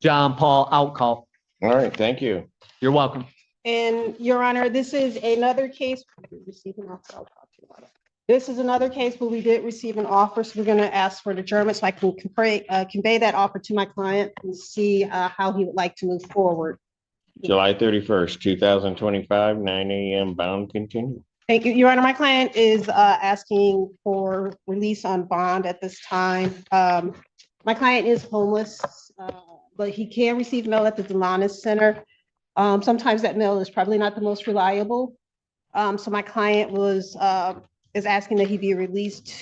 John Paul Outcall. All right, thank you. You're welcome. And Your Honor, this is another case. This is another case where we did receive an offer, so we're going to ask for an adjournment so I can convey that offer to my client and see how he would like to move forward. July 31st, 2025, 9 a.m. bound continue. Thank you, Your Honor. My client is asking for release on bond at this time. My client is homeless, but he can receive mail at the Delanis Center. Sometimes that mail is probably not the most reliable. So my client is asking that he be released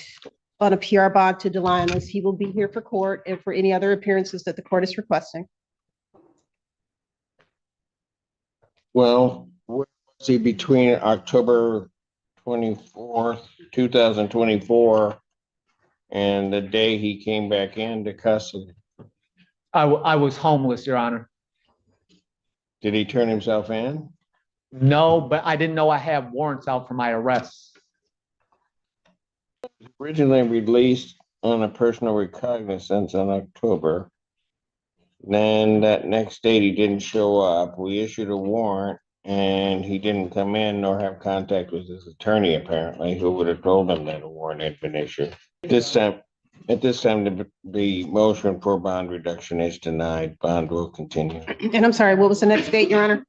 on a PR bond to Delanis. He will be here for court and for any other appearances that the court is requesting. Well, see, between October 24th, 2024 and the day he came back into custody, I was homeless, Your Honor. did he turn himself in? No, but I didn't know I had warrants out for my arrests. Originally released on a personal recognizance in October. Then that next date he didn't show up. We issued a warrant and he didn't come in nor have contact with his attorney, apparently, who would have told him that a warrant had been issued. At this time, the motion for bond reduction is denied. Bond will continue. And I'm sorry, what was the next date, Your Honor?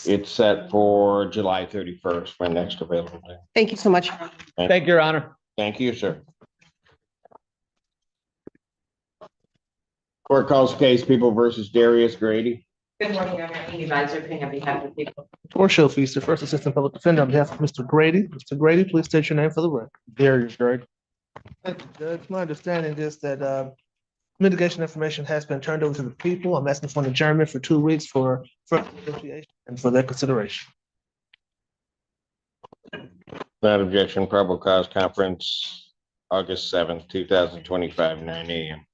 It's set for July 31st, my next available day. Thank you so much. Thank you, Your Honor. Thank you, sir. Court calls case People versus Darius Grady. Good morning, I'm Amy Advisor, appearing on behalf of people. Portia Feaster, First Assistant Public Defender, on behalf of Mr. Grady. Mr. Grady, please state your name for the record. Darius Grady. Thank you, Judge. My understanding is that mitigation information has been turned over to the people. I'm asking for an adjournment for 2 weeks for further negotiation and for their consideration. Without objection, probable cause conference, August 7th, 2025, 9 a.m.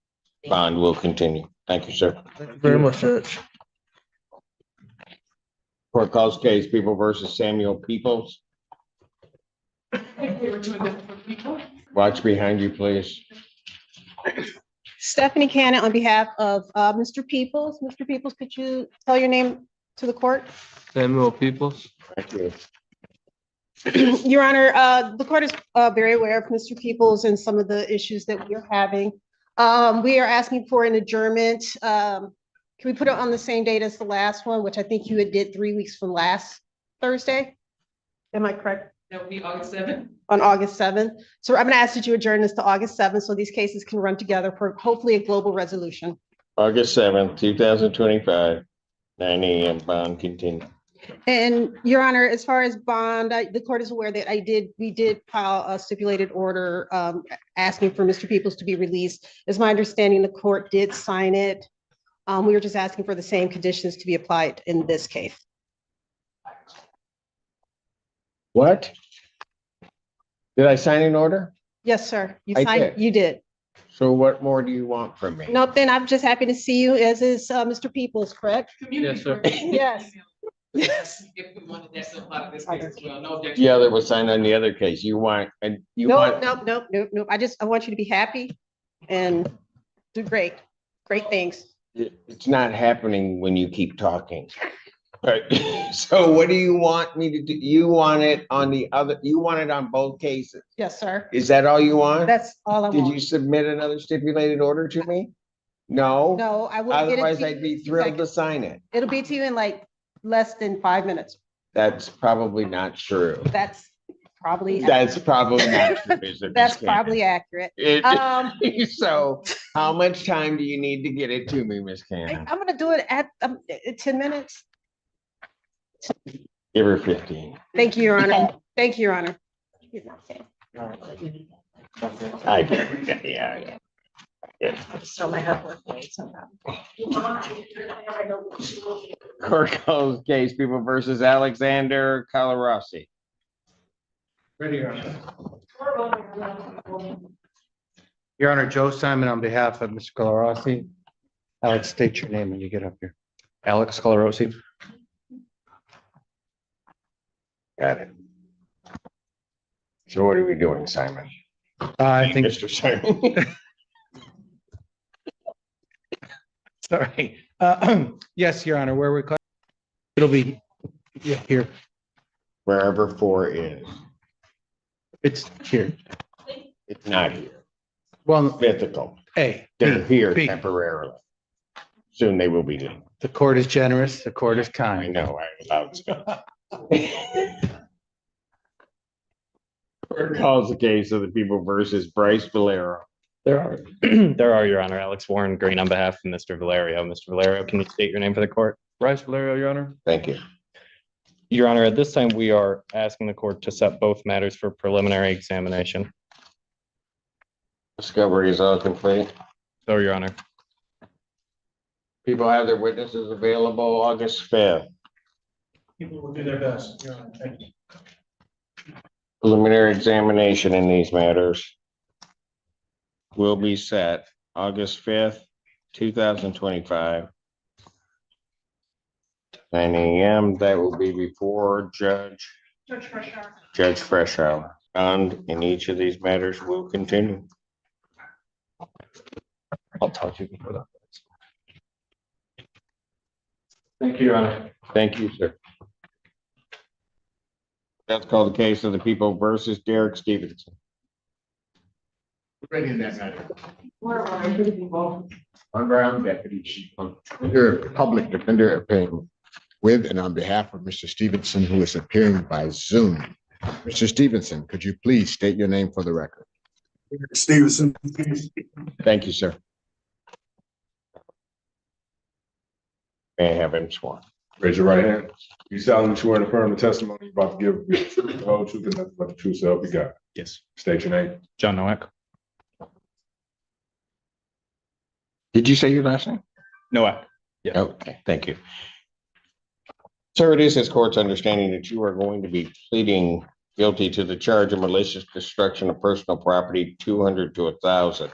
Bond will continue. Thank you, sir. Thank you very much, Judge. Court calls case People versus Samuel Peoples. Watch behind you, please. Stephanie Cannon on behalf of Mr. Peoples. Mr. Peoples, could you tell your name to the court? Samuel Peoples. Thank you. Your Honor, the court is very aware of Mr. Peoples and some of the issues that we're having. We are asking for an adjournment. Can we put it on the same date as the last one, which I think you had did 3 weeks from last Thursday? Am I correct? That would be August 7th. On August 7th. So I'm going to ask that you adjourn this to August 7th so these cases can run together for hopefully a global resolution. August 7th, 2025, 9 a.m. Bond continue. And Your Honor, as far as bond, the court is aware that we did file a stipulated order asking for Mr. Peoples to be released. It's my understanding the court did sign it. We were just asking for the same conditions to be applied in this case. What? Did I sign an order? Yes, sir. You I signed, did. you did. So what more do you want from me? Nothing. I'm just happy to see you, as is Mr. Peoples, correct? Yes, sir. Yes. Yes. If we wanted that to apply to this case as well, no objection. The other was signed on the other case. You want, and you Nope, want, nope. I want you to be happy and do great things. it's not happening when you keep talking. Right. So what do you want me to do? You want it on the other, you want it on both cases? Yes, sir. Is that all you want? That's all I Did want. you submit another stipulated order to me? No? No, I will get it Otherwise, to I'd you be in thrilled to seconds. sign it. It'll be to you in like less than 5 minutes. That's probably not true. That's probably. That's probably not true. is it, That's Ms. Cannon? probably accurate. It- So how much time do you need to get it to me, Ms. Cannon? I'm gonna do it at 10 minutes. Give her 15. Thank you, Your Honor. Thank you, Your Honor. I get, yeah. So my husband. Court calls case People versus Alexander Colarossi. Ready, Your Honor. Your Honor, Joe Simon on behalf of Mr. Colarossi. Alex, state your name when you get up here. Alex Colarossi. Got it. So what are we doing, Simon? I think, Mr. Simon. sorry, Yes, Your Honor, where we, it'll be, yeah, here, Wherever 4 is. it's here. It's not here. Well, Mythical. A. They're B, here B. temporarily. Soon they will be leaving. The court is generous, the court is I kind. know, I allowed to. Court calls the case of the people versus Bryce Valero. There are, there are, Your Honor. Alex Warren Green on behalf of Mr. Valerio. Mr. Valerio, can you state your name for the court? Bryce Valerio, Your Honor. Thank you. Your Honor, at this time, we are asking the court to set both matters for preliminary examination. Discovery is all complete. So, Your Honor, People have their witnesses available August 5th. People will do their best. Your Honor. Thank you. Preliminary examination in these matters will be set August 5th, 2025. 9 a.m. That will be before Judge Freshour. And in each of these matters will continue. I'll talk to you before that. Thank you, Your Honor. Thank you, sir. That's called the case of the people versus Derek Stevenson. Ready in that matter. Unbound Deputy Chief Under Public Defender appearing with and on behalf of Mr. Stevenson, who is appearing by Zoom. Mr. Stevenson, could you please state your name for the record? Stevenson. Thank you, sir. May I have him sworn? Raise your right hand. You solemnly swear to affirm the testimony you're about to give, the truth, the whole truth, and nothing but the truth, so help you God. Yes. State your name. John Nowak. Did you say your last name? Nowak. Yeah. Okay, thank you. Sir, it is this court's understanding that you are going to be pleading guilty to the charge of malicious destruction of personal property, 200 to 1,000.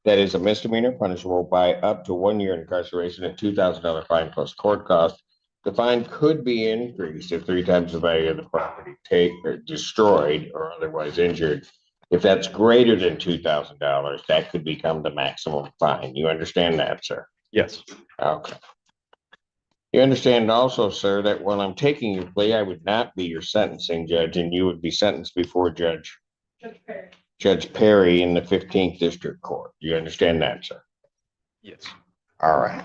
That is a misdemeanor punishable by up to 1 year incarceration and $2,000 fine plus court costs. The fine could be increased if 3 times the value of the property destroyed or otherwise injured. If that's greater than $2,000, that could become the maximum fine. You understand that, sir? Yes. Okay. You understand also, sir, that while I'm taking your plea, I would not be your sentencing judge, and you would be sentenced before Judge Perry in the 15th District Court. You understand that, sir? Yes. All right.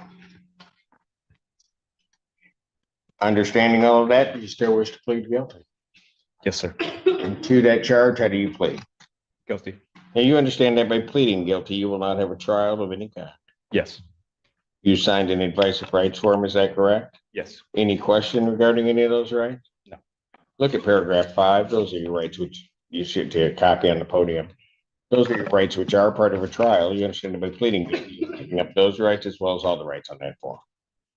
Understanding all of that, do you still wish to plead guilty? Yes, sir. And to that charge, how do you plead? Guilty. Now, you understand that by pleading guilty, you will not have a trial of any kind. Yes. You signed an advice of rights form, is that correct? Yes. Any question regarding any of those rights? No. Look at paragraph 5. Those are your rights, which you should take a copy on the podium. Those are your rights, which are part of a trial. You understand that by pleading guilty, you're picking up those rights as well as all the rights on that form.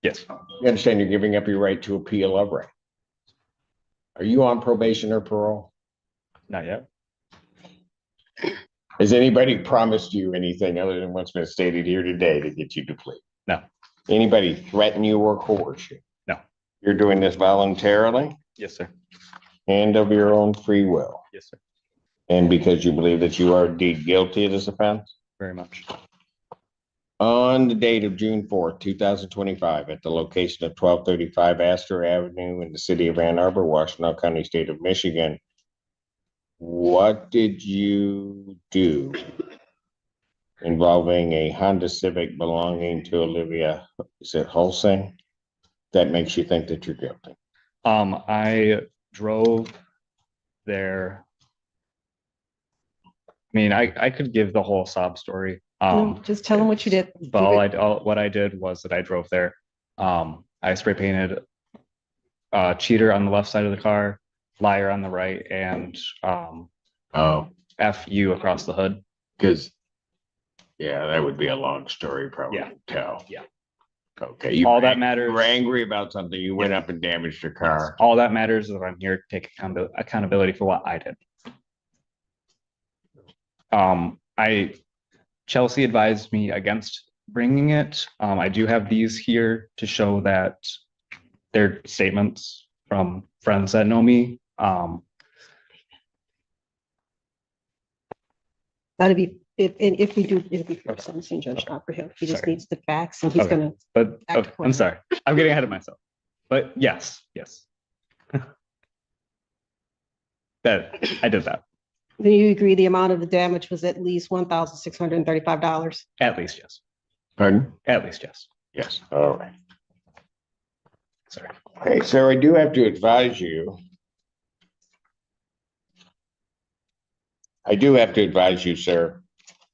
Yes. You understand you're giving up your right to appeal of right. Are you on probation or parole? Not yet. Has anybody promised you anything other than what's been stated here today to get you to plead? No. Anybody threaten you or coerce you? No. You're doing this voluntarily Yes, sir. and of your own free will, Yes, sir. and because you believe that you are indeed guilty of this offense? Very much. On the date of June 4th, 2025, at the location of 1235 Astor Avenue in the city of Ann Arbor, Washtenaw County, state of Michigan, what did you do involving a Honda Civic belonging to Olivia, is it Holsing? That makes you think that you're guilty. I drove there. I mean, I could give the whole sob story. Just tell them what you did. But what I did was that I drove there. I spray painted cheater on the left side of the car, liar on the right, and Oh, FU across the hood. because, yeah, that would be a long story, probably Yeah. to tell. Yeah. Okay. You All were that ang- matters. You were angry about something, you went up and damaged your car. All that matters is that I'm here to take accountability for what I did. Chelsea advised me against bringing it. I do have these here to show that they're statements from friends that know me. That'd be if we do, it'll be for sentencing judge, not for him. He just Sorry. needs the facts and he's Okay. gonna. But Act okay, I'm accordingly. sorry. I'm getting ahead of myself. But yes. That I did that. Do you agree the amount of the damage was at least $1,635? At least yes. Pardon? At least yes. Yes, all right. Sorry. Okay, so I do have to advise you. I do have to advise you, sir,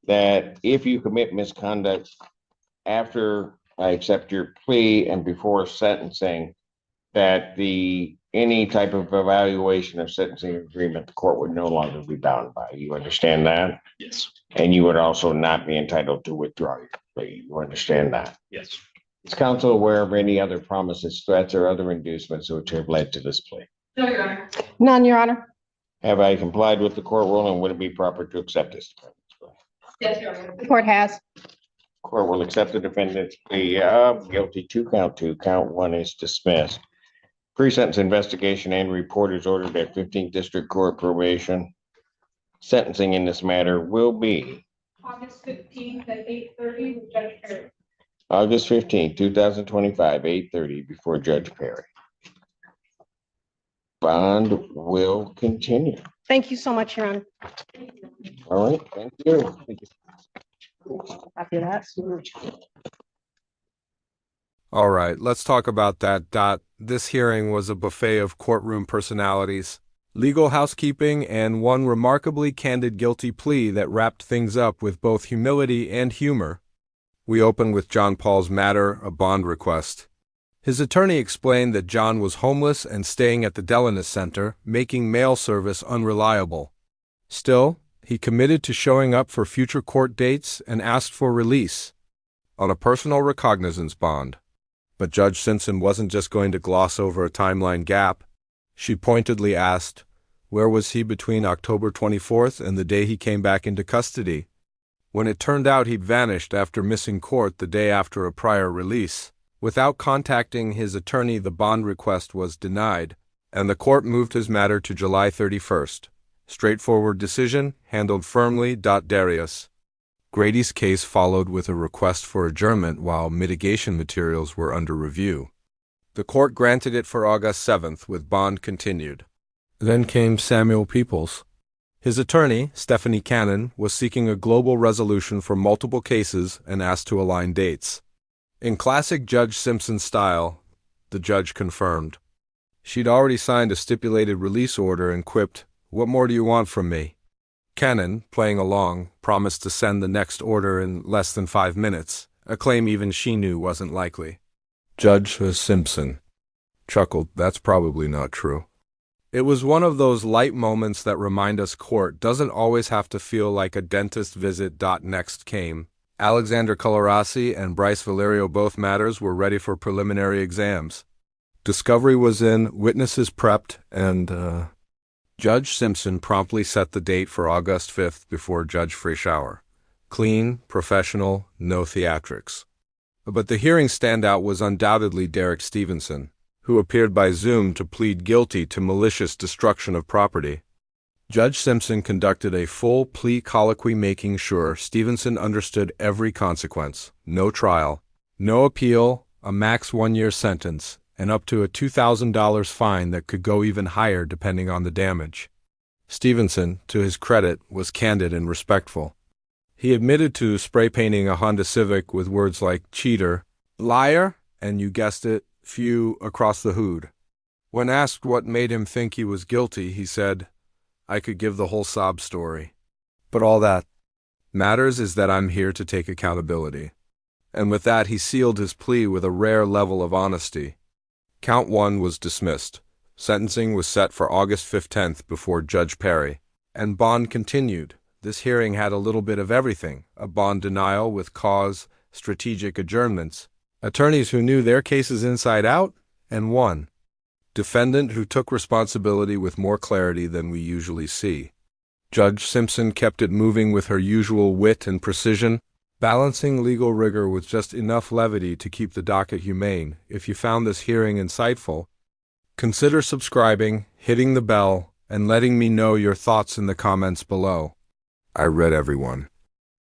that if you commit misconduct after I accept your plea and before sentencing, that any type of evaluation of sentencing agreement, the court would no longer be bound by. You understand that? Yes. And you would also not be entitled to withdraw your plea. You understand that? Yes. Is counsel aware of any other promises, threats, or other inducements which have led to this plea? No, Your Honor. None, Your Honor. Have I complied with the court rule, and would it be proper to accept this? Yes, Your Honor. The court has. Court will accept the defendant's plea of guilty to count 2. Count 1 is dismissed. Pre-sentence investigation and report is ordered at 15th District Court probation. Sentencing in this matter will be August 15th at 8:30 with Judge Perry. August 15th, 2025, 8:30 before Judge Perry. Bond will continue. Thank you so much, Your Honor. All right, thank you. After that. All right, let's talk about that. This hearing was a buffet of courtroom personalities, legal housekeeping, and one remarkably candid guilty plea that wrapped things up with both humility and humor. We open with John Paul's matter, a bond request. His attorney explained that John was homeless and staying at the Delinas Center, making mail service unreliable. Still, he committed to showing up for future court dates and asked for release on a personal recognizance bond. But Judge Simpson wasn't just going to gloss over a timeline gap. She pointedly asked, where was he between October 24th and the day he came back into custody? When it turned out he'd vanished after missing court the day after a prior release. Without contacting his attorney, the bond request was denied, and the court moved his matter to July 31st. Straightforward decision, handled firmly. Darius. Grady's case followed with a request for adjournment while mitigation materials were under review. The court granted it for August 7th, with bond continued. Then came Samuel Peoples. His attorney, Stephanie Cannon, was seeking a global resolution for multiple cases and asked to align dates. In classic Judge Simpson style, the judge confirmed. She'd already signed a stipulated release order and quipped, "What more do you want from me?" Cannon, playing along, promised to send the next order in less than 5 minutes, a claim even she knew wasn't likely. Judge Simpson chuckled, "That's probably not true." It was one of those light moments that remind us court doesn't always have to feel like a dentist visit. Next came Alexander Colorasi and Bryce Valerio. Both matters were ready for preliminary exams. Discovery was in, witnesses prepped, and Judge Simpson promptly set the date for August 5th before Judge Freischauer. Clean, professional, no theatrics. But the hearing standout was undoubtedly Derek Stevenson, who appeared by Zoom to plead guilty to malicious destruction of property. Judge Simpson conducted a full plea colloquy, making sure Stevenson understood every consequence: no trial, no appeal, a max 1-year sentence, and up to a $2,000 fine that could go even higher depending on the damage. Stevenson, to his credit, was candid and respectful. He admitted to spray painting a Honda Civic with words like cheater, liar, and you guessed it, few across the hood. When asked what made him think he was guilty, he said, "I could give the whole sob story. But all that matters is that I'm here to take accountability." And with that, he sealed his plea with a rare level of honesty. Count 1 was dismissed. Sentencing was set for August 15th before Judge Perry. And bond continued. This hearing had a little bit of everything: a bond denial with cause, strategic adjournments, attorneys who knew their cases inside out, and one defendant who took responsibility with more clarity than we usually see. Judge Simpson kept it moving with her usual wit and precision, balancing legal rigor with just enough levity to keep the docket humane. If you found this hearing insightful, consider subscribing, hitting the bell, and letting me know your thoughts in the comments below. I read everyone.